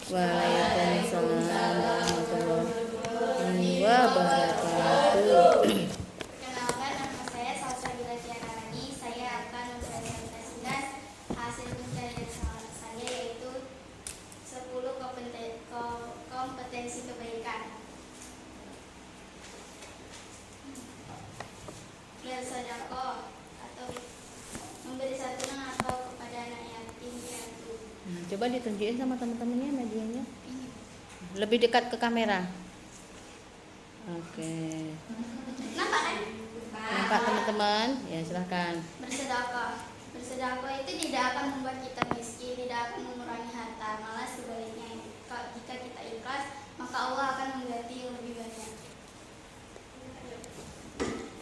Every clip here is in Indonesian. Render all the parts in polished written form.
Waalaikumsalam warahmatullahi wabarakatuh. Kenalkan, nama saya Salsabila Tiarani. Saya akan mempresentasikan hasil pencarian saya, yaitu 10 kompetensi kebaikan. Bersedekah atau memberi santunan atau kepada anak yatim piatu. Coba ditunjukin sama teman-temannya medianya. Lebih dekat ke kamera. Oke. Nampak kan? Nampak teman-teman? Ya, silahkan. Bersedekah itu tidak akan membuat kita miskin, tidak akan mengurangi harta, malah sebaliknya. Jika kita ikhlas, maka Allah akan mengganti yang lebih banyak.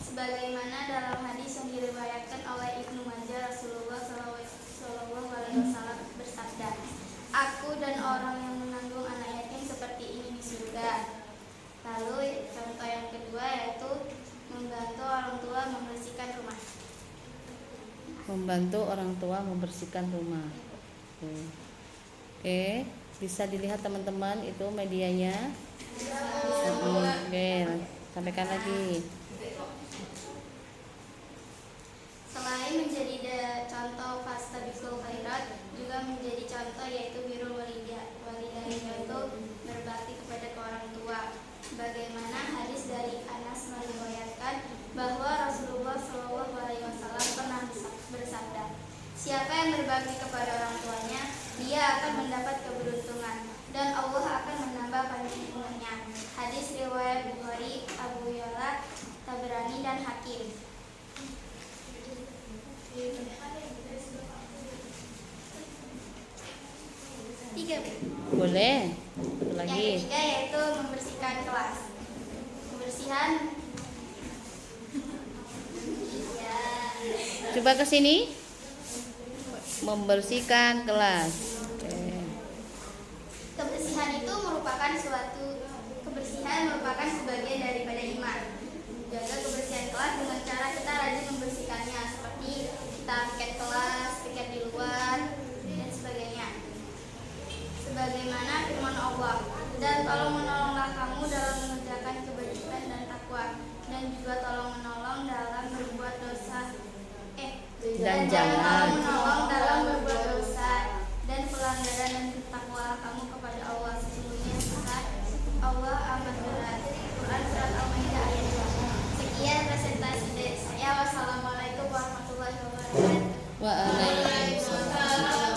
Sebagaimana dalam hadis yang diriwayatkan oleh Ibnu Majah, Rasulullah SAW bersabda, "Aku dan orang yang menanggung anak yatim seperti ini di surga." Lalu contoh yang kedua yaitu membantu orang tua membersihkan rumah. Membantu orang tua membersihkan rumah. Oke, bisa dilihat teman-teman itu medianya. Oke, sampaikan lagi. Selain menjadi contoh fastabiqul khairat, juga menjadi contoh yaitu birrul walidain, yaitu berbakti kepada orang tua. Bagaimana hadis dari Anas meriwayatkan bahwa Rasulullah SAW pernah bersabda, "Siapa yang berbakti kepada orang tuanya, dia akan mendapat keberuntungan dan Allah akan menambah panjang umurnya." Hadis riwayat Bukhari, Abu Ya'la, Tabrani dan Hakim. Tiga. Boleh. Satu lagi. Yang ketiga yaitu membersihkan kelas. Kebersihan. Coba ke sini. Membersihkan kelas. Kebersihan itu merupakan sebagian daripada iman. Jaga kebersihan kelas dengan cara kita rajin membersihkannya, seperti kita piket kelas, piket di luar, dan sebagainya. Sebagaimana firman Allah, "Dan tolong menolonglah kamu dalam mengerjakan kebajikan dan takwa, dan juga tolong menolong dalam berbuat dosa." Dan jangan menolong dalam berbuat dosa dan pelanggaran, dan takwa kamu kepada Allah, sesungguhnya Allah amat berat. Quran surat Al-Maidah ayat 2. Sekian presentasi dari saya. Wassalamualaikum warahmatullahi wabarakatuh. Waalaikumsalam.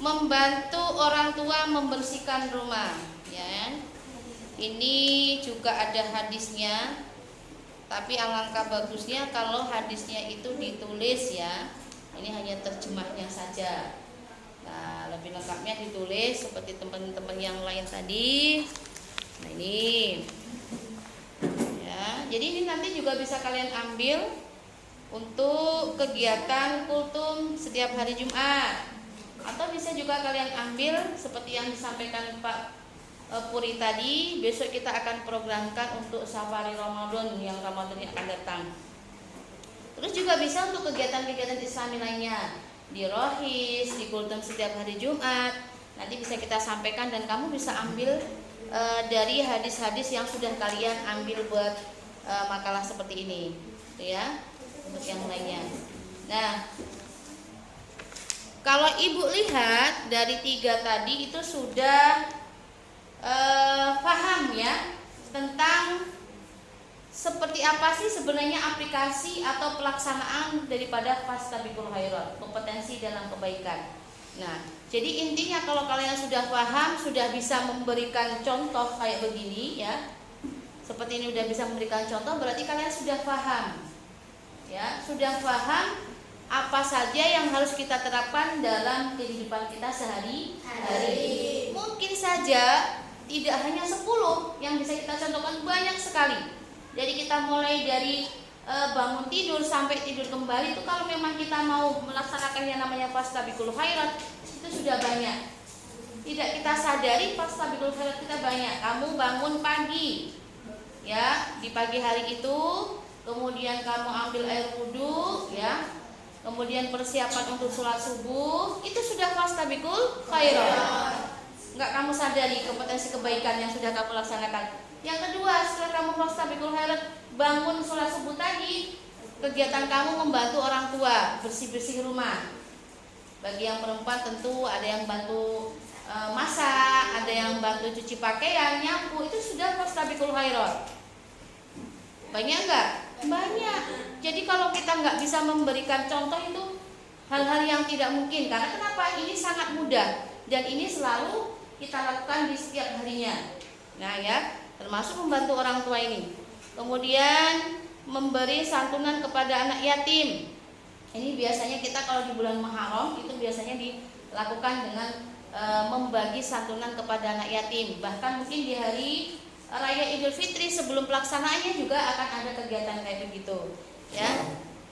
Membantu orang tua membersihkan rumah, ya. Ini juga ada hadisnya, tapi alangkah bagusnya kalau hadisnya itu ditulis, ya. Ini hanya terjemahnya saja. Nah, lebih lengkapnya ditulis seperti teman-teman yang lain tadi. Nah, ini. Ya, jadi ini nanti juga bisa kalian ambil untuk kegiatan kultum setiap hari Jumat. Atau bisa juga kalian ambil seperti yang disampaikan Pak Puri tadi. Besok kita akan programkan untuk safari Ramadan yang Ramadan yang akan datang. Terus juga bisa untuk kegiatan-kegiatan Islami lainnya, di Rohis, di kultum setiap hari Jumat. Nanti bisa kita sampaikan dan kamu bisa ambil dari hadis-hadis yang sudah kalian ambil buat makalah seperti ini, ya, untuk yang lainnya. Nah, kalau ibu lihat dari 3 tadi itu sudah paham, ya, tentang seperti apa sih sebenarnya aplikasi atau pelaksanaan daripada fastabiqul khairat, kompetensi dalam kebaikan. Nah, jadi intinya kalau kalian sudah paham, sudah bisa memberikan contoh kayak begini, ya, seperti ini udah bisa memberikan contoh, berarti kalian sudah paham, ya, sudah paham apa saja yang harus kita terapkan dalam kehidupan kita sehari-hari. Mungkin saja tidak hanya 10 yang bisa kita contohkan, banyak sekali. Jadi kita mulai dari bangun tidur sampai tidur kembali itu kalau memang kita mau melaksanakan yang namanya fastabiqul khairat itu sudah banyak. Tidak kita sadari fastabiqul khairat kita banyak. Kamu bangun pagi, ya, di pagi hari itu kemudian kamu ambil air wudhu, ya, kemudian persiapan untuk sholat subuh, itu sudah fastabiqul khairat. Enggak kamu sadari kompetensi kebaikan yang sudah kamu laksanakan. Yang kedua, setelah kamu fastabiqul khairat, bangun sholat subuh tadi, kegiatan kamu membantu orang tua bersih-bersih rumah. Bagi yang perempuan tentu ada yang bantu masak, ada yang bantu cuci pakaian, nyapu, itu sudah fastabiqul khairat. Banyak enggak? Banyak. Jadi kalau kita enggak bisa memberikan contoh itu hal-hal yang tidak mungkin. Karena kenapa? Ini sangat mudah dan ini selalu kita lakukan di setiap harinya. Nah ya, termasuk membantu orang tua ini. Kemudian memberi santunan kepada anak yatim. Ini biasanya kita kalau di bulan Muharram itu biasanya dilakukan dengan membagi santunan kepada anak yatim. Bahkan mungkin di hari Raya Idul Fitri sebelum pelaksanaannya juga akan ada kegiatan kayak begitu, ya.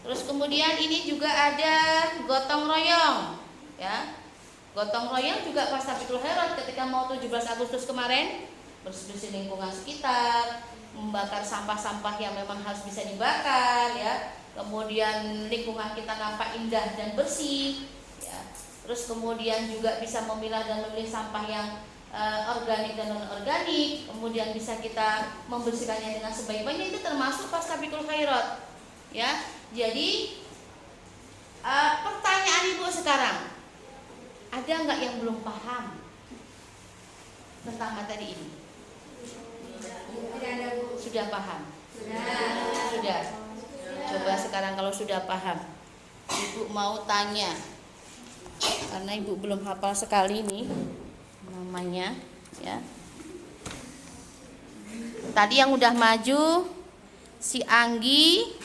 Terus kemudian ini juga ada gotong royong, ya. Gotong royong juga fastabiqul khairat ketika mau 17 Agustus kemarin, bersih-bersih lingkungan sekitar, membakar sampah-sampah yang memang harus bisa dibakar, ya. Kemudian lingkungan kita nampak indah dan bersih, ya. Terus kemudian juga bisa memilah dan memilih sampah yang organik dan non organik. Kemudian bisa kita membersihkannya dengan sebaik-baiknya, itu termasuk fastabiqul khairat, ya. Jadi pertanyaan ibu sekarang, ada nggak yang belum paham tentang materi ini? Sudah paham? Sudah. Coba sekarang kalau sudah paham, ibu mau tanya, karena ibu belum hafal sekali nih namanya, ya. Tadi yang udah maju si Anggi,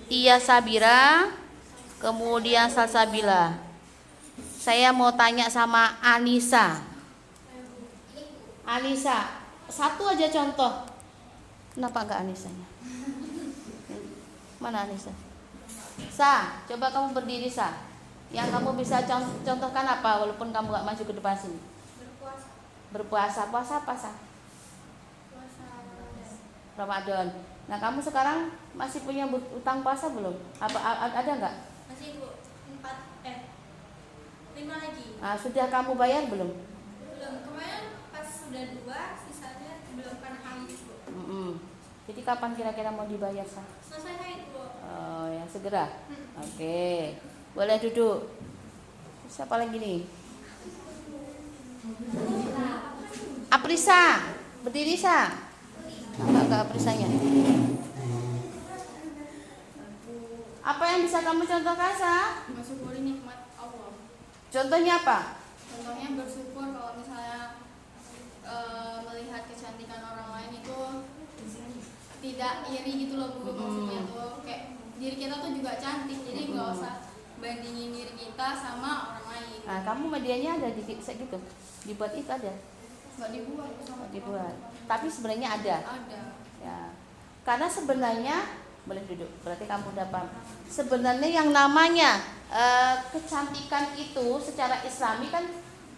Tia Sabira, kemudian Salsabila. Saya mau tanya sama Anissa. Anissa, satu aja contoh. Kenapa enggak Anissanya? Mana Anissa? Sa, coba kamu berdiri, Sa. Yang kamu bisa contohkan apa walaupun kamu enggak maju ke depan sini? Berpuasa. Puasa apa, Sa? Puasa Ramadan. Nah, kamu sekarang masih punya utang puasa belum? Ada enggak? masih Bu, 5 lagi. Nah, sudah kamu bayar belum? Belum, kemarin pas sudah 2, sisanya belum kan habis Bu. Jadi kapan kira-kira mau dibayar, Sa? Selesai haid Bu. Oh, ya segera. Oke. Boleh duduk. Siapa lagi nih? Aprisa, berdiri, Sa. Enggak Aprisanya. Apa yang bisa kamu contohkan, Sa? Mensyukuri nikmat Allah. Contohnya apa? Contohnya bersyukur kalau misalnya melihat kecantikan orang lain itu tidak iri gitu loh Bu. Maksudnya tuh kayak diri kita tuh juga cantik, jadi nggak usah bandingin diri kita sama orang lain. Nah, kamu medianya ada di gitu. Dibuat itu ada. Nggak dibuat sama Dibuat. Tapi sebenarnya ada. Ada. Ya. Karena sebenarnya boleh duduk. Berarti kamu udah paham. Sebenarnya yang namanya kecantikan itu secara Islami kan,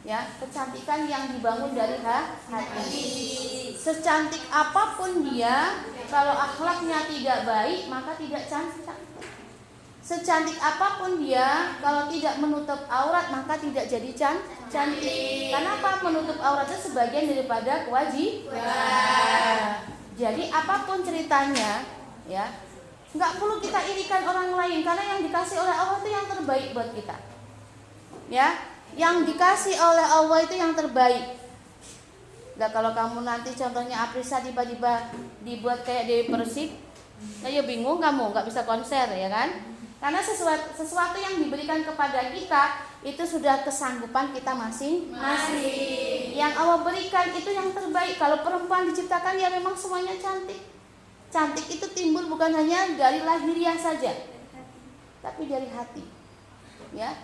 ya, kecantikan yang dibangun dari hati. Secantik apapun dia, kalau akhlaknya tidak baik maka tidak cantik. Secantik apapun dia, kalau tidak menutup aurat maka tidak jadi cantik. Kenapa? Menutup aurat itu sebagian daripada kewajiban. Jadi apapun ceritanya, ya, nggak perlu kita irikan orang lain, karena yang dikasih oleh Allah itu yang terbaik buat kita. Ya, yang dikasih oleh Allah itu yang terbaik. Nah, kalau kamu nanti contohnya Aprisa tiba-tiba dibuat kayak Dewi Persik, ya bingung kamu, nggak bisa konser, ya kan? Karena sesuatu yang diberikan kepada kita itu sudah kesanggupan kita masing-masing. Yang Allah berikan itu yang terbaik. Kalau perempuan diciptakan ya memang semuanya cantik. Cantik itu timbul bukan hanya dari lahiriah saja, tapi dari hati. Ya.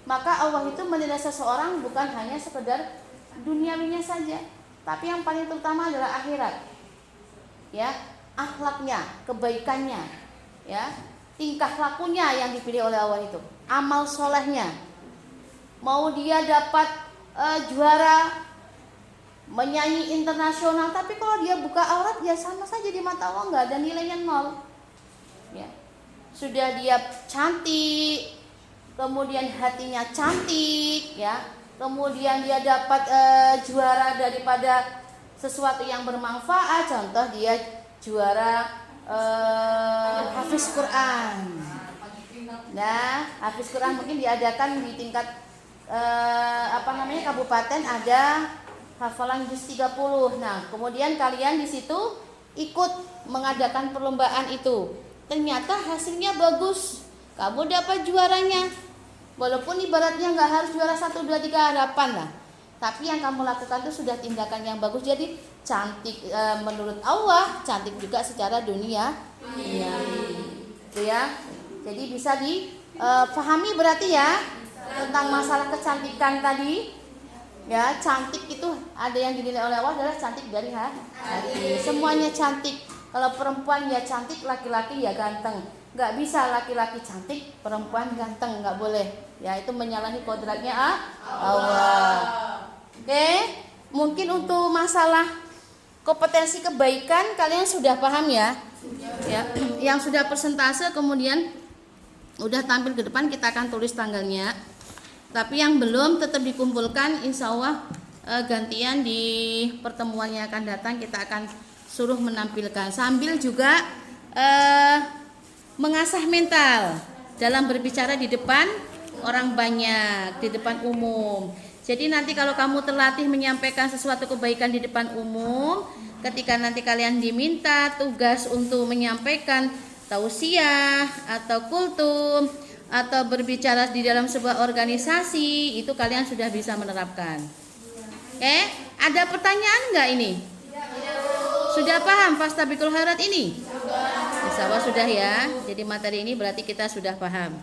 Maka Allah itu menilai seseorang bukan hanya sekedar duniawinya saja, tapi yang paling terutama adalah akhirat. Ya, akhlaknya, kebaikannya, ya. Tingkah lakunya yang dipilih oleh Allah itu, amal solehnya. Mau dia dapat juara menyanyi internasional, tapi kalau dia buka aurat ya sama saja di mata Allah, nggak ada nilainya 0. ya. Sudah dia cantik, kemudian hatinya cantik, ya. Kemudian dia dapat juara daripada sesuatu yang bermanfaat. Contoh dia juara hafiz Quran. Nah, hafiz Quran mungkin diadakan di tingkat kabupaten, ada hafalan juz 30. Nah, kemudian kalian di situ ikut mengadakan perlombaan itu. Ternyata hasilnya bagus. Kamu dapat juaranya. Walaupun ibaratnya nggak harus juara 1, 2, 3, 8 lah. Tapi yang kamu lakukan itu sudah tindakan yang bagus. Jadi cantik menurut Allah, cantik juga secara dunia. Iya. Itu ya. Jadi bisa dipahami berarti ya tentang masalah kecantikan tadi. Ya, cantik itu ada yang dinilai oleh Allah adalah cantik dari hati. Semuanya cantik. Kalau perempuan ya cantik, laki-laki ya ganteng. Nggak bisa laki-laki cantik, perempuan ganteng, nggak boleh. Ya, itu menyalahi kodratnya Allah. Oke, mungkin untuk masalah kompetensi kebaikan kalian sudah paham ya. Ya, yang sudah persentase kemudian udah tampil ke depan kita akan tulis tanggalnya. Tapi yang belum tetap dikumpulkan, insya Allah gantian di pertemuan yang akan datang kita akan suruh menampilkan. Sambil juga mengasah mental dalam berbicara di depan orang banyak, di depan umum. Jadi nanti kalau kamu terlatih menyampaikan sesuatu kebaikan di depan umum, ketika nanti kalian diminta tugas untuk menyampaikan tausiah atau kultum atau berbicara di dalam sebuah organisasi, itu kalian sudah bisa menerapkan. Oke, ada pertanyaan enggak ini? Sudah paham Fastabiqul Khairat ini? Insya Allah sudah ya. Jadi materi ini berarti kita sudah paham.